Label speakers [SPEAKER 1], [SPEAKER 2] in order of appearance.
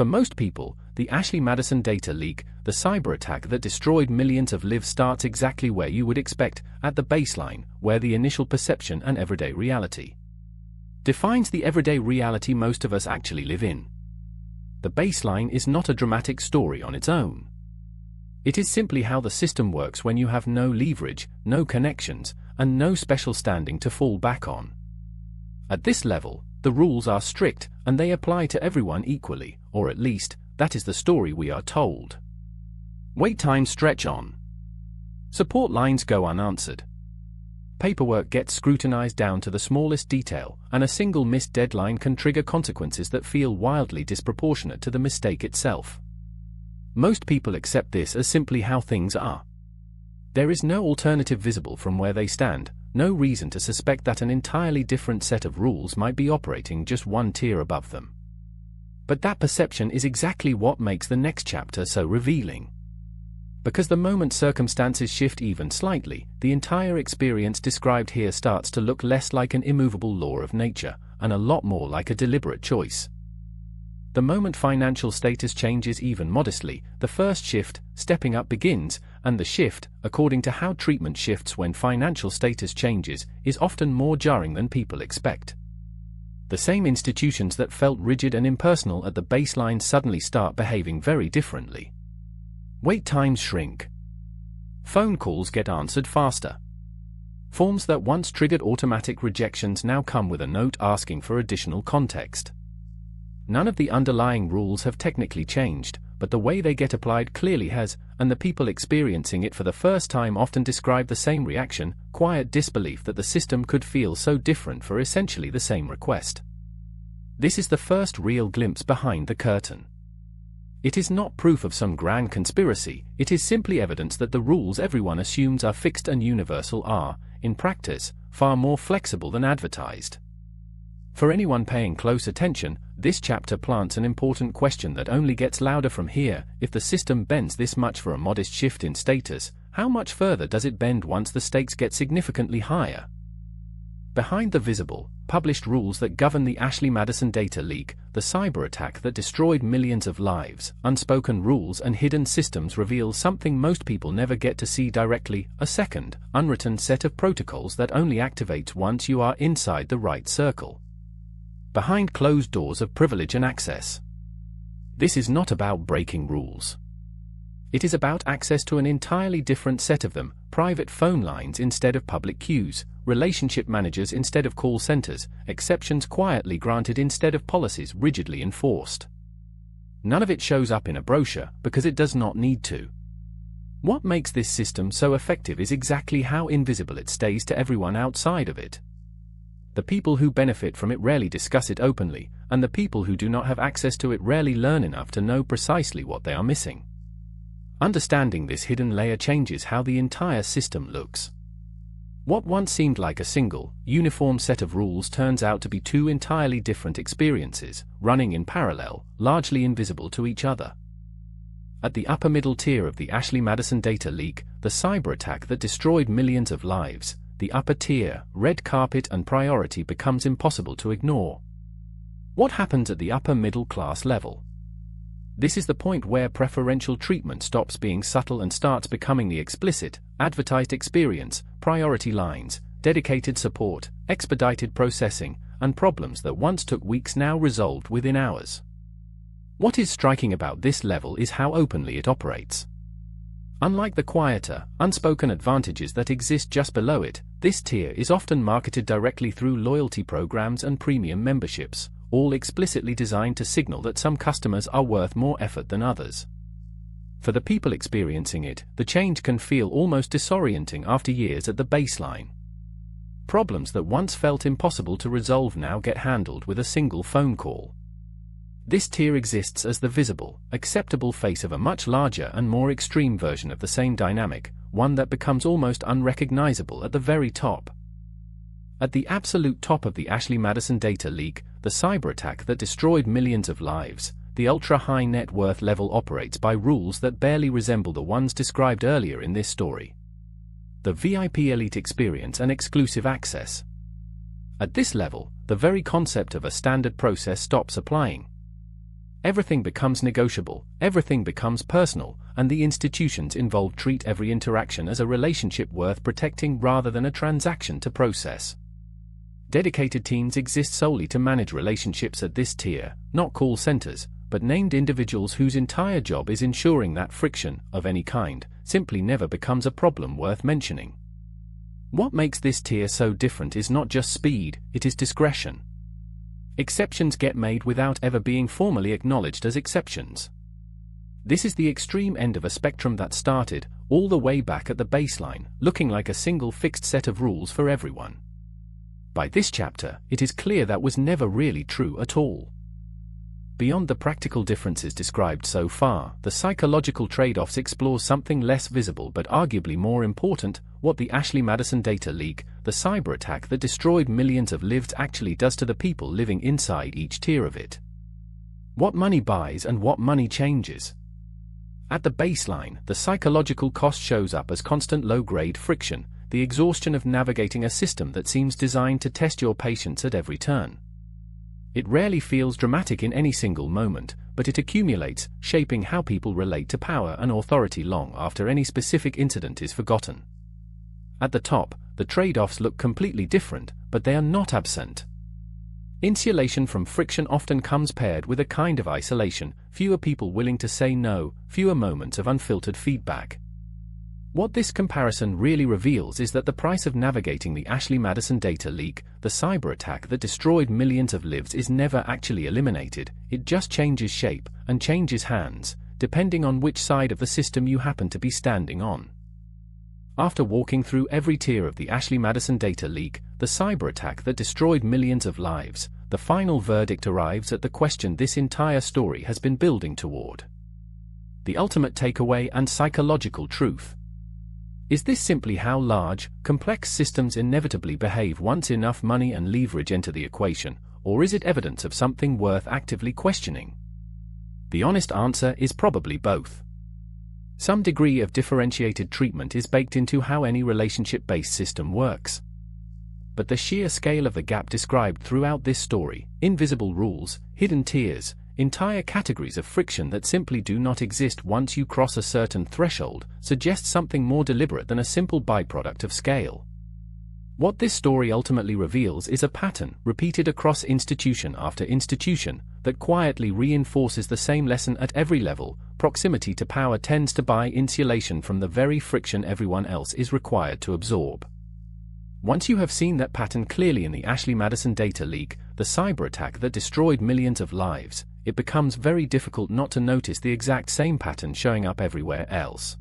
[SPEAKER 1] For most people, the Ashley Madison data leak, the cyber attack that destroyed millions of lives, starts exactly where you would expect, at the baseline, where the initial perception and everyday reality defines the everyday reality most of us actually live in. The baseline is not a dramatic story on its own. It is simply how the system works when you have no leverage, no connections, and no special standing to fall back on. At this level, the rules are strict, and they apply to everyone equally, or at least, that is the story we are told. Wait times stretch on. Support lines go unanswered. Paperwork gets scrutinized down to the smallest detail, and a single missed deadline can trigger consequences that feel wildly disproportionate to the mistake itself. Most people accept this as simply how things are. There is no alternative visible from where they stand, no reason to suspect that an entirely different set of rules might be operating just one tier above them. But that perception is exactly what makes the next chapter so revealing. Because the moment circumstances shift even slightly, the entire experience described here starts to look less like an immovable law of nature, and a lot more like a deliberate choice. The moment financial status changes even modestly, the first shift, stepping up, begins, and the shift, according to how treatment shifts when financial status changes, is often more jarring than people expect. The same institutions that felt rigid and impersonal at the baseline suddenly start behaving very differently. Wait times shrink. Phone calls get answered faster. Forms that once triggered automatic rejections now come with a note asking for additional context. None of the underlying rules have technically changed, but the way they get applied clearly has, and the people experiencing it for the first time often describe the same reaction, quiet disbelief that the system could feel so different for essentially the same request. This is the first real glimpse behind the curtain. It is not proof of some grand conspiracy, it is simply evidence that the rules everyone assumes are fixed and universal are, in practice, far more flexible than advertised. For anyone paying close attention, this chapter plants an important question that only gets louder from here. If the system bends this much for a modest shift in status, how much further does it bend once the stakes get significantly higher? Behind the visible, published rules that govern the Ashley Madison data leak, the cyber attack that destroyed millions of lives, unspoken rules and hidden systems reveal something most people never get to see directly: a second, unwritten set of protocols that only activates once you are inside the right circle. Behind closed doors of privilege and access. This is not about breaking rules. It is about access to an entirely different set of them: private phone lines instead of public queues, relationship managers instead of call centers, exceptions quietly granted instead of policies rigidly enforced. None of it shows up in a brochure, because it does not need to. What makes this system so effective is exactly how invisible it stays to everyone outside of it. The people who benefit from it rarely discuss it openly, and the people who do not have access to it rarely learn enough to know precisely what they are missing. Understanding this hidden layer changes how the entire system looks. What once seemed like a single, uniform set of rules turns out to be two entirely different experiences, running in parallel, largely invisible to each other. At the upper middle tier of the Ashley Madison data leak, the cyber attack that destroyed millions of lives, the upper tier, red carpet and priority, becomes impossible to ignore. What happens at the upper middle class level? This is the point where preferential treatment stops being subtle and starts becoming the explicit, advertised experience: priority lines, dedicated support, expedited processing, and problems that once took weeks now resolved within hours. What is striking about this level is how openly it operates. Unlike the quieter, unspoken advantages that exist just below it, this tier is often marketed directly through loyalty programs and premium memberships, all explicitly designed to signal that some customers are worth more effort than others. For the people experiencing it, the change can feel almost disorienting after years at the baseline. Problems that once felt impossible to resolve now get handled with a single phone call. This tier exists as the visible, acceptable face of a much larger and more extreme version of the same dynamic, one that becomes almost unrecognizable at the very top. At the absolute top of the Ashley Madison data leak, the cyber attack that destroyed millions of lives, the ultra-high net worth level operates by rules that barely resemble the ones described earlier in this story. The VIP elite experience and exclusive access. At this level, the very concept of a standard process stops applying. Everything becomes negotiable, everything becomes personal, and the institutions involved treat every interaction as a relationship worth protecting rather than a transaction to process. Dedicated teams exist solely to manage relationships at this tier, not call centers, but named individuals whose entire job is ensuring that friction, of any kind, simply never becomes a problem worth mentioning. What makes this tier so different is not just speed, it is discretion. Exceptions get made without ever being formally acknowledged as exceptions. This is the extreme end of a spectrum that started, all the way back at the baseline, looking like a single fixed set of rules for everyone. By this chapter, it is clear that was never really true at all. Beyond the practical differences described so far, the psychological trade-offs explore something less visible but arguably more important: what the Ashley Madison data leak, the cyber attack that destroyed millions of lives, actually does to the people living inside each tier of it. What money buys and what money changes. At the baseline, the psychological cost shows up as constant low-grade friction, the exhaustion of navigating a system that seems designed to test your patience at every turn. It rarely feels dramatic in any single moment, but it accumulates, shaping how people relate to power and authority long after any specific incident is forgotten. At the top, the trade-offs look completely different, but they are not absent. Insulation from friction often comes paired with a kind of isolation: fewer people willing to say no, fewer moments of unfiltered feedback. What this comparison really reveals is that the price of navigating the Ashley Madison data leak, the cyber attack that destroyed millions of lives, is never actually eliminated. It just changes shape and changes hands, depending on which side of the system you happen to be standing on. After walking through every tier of the Ashley Madison data leak, the cyber attack that destroyed millions of lives, the final verdict arrives at the question this entire story has been building toward. The ultimate takeaway and psychological truth. Is this simply how large, complex systems inevitably behave once enough money and leverage enter the equation, or is it evidence of something worth actively questioning? The honest answer is probably both. Some degree of differentiated treatment is baked into how any relationship-based system works. But the sheer scale of the gap described throughout this story, invisible rules, hidden tiers, entire categories of friction that simply do not exist once you cross a certain threshold, suggests something more deliberate than a simple byproduct of scale. What this story ultimately reveals is a pattern, repeated across institution after institution, that quietly reinforces the same lesson at every level: proximity to power tends to buy insulation from the very friction everyone else is required to absorb. Once you have seen that pattern clearly in the Ashley Madison data leak, the cyber attack that destroyed millions of lives, it becomes very difficult not to notice the exact same pattern showing up everywhere else.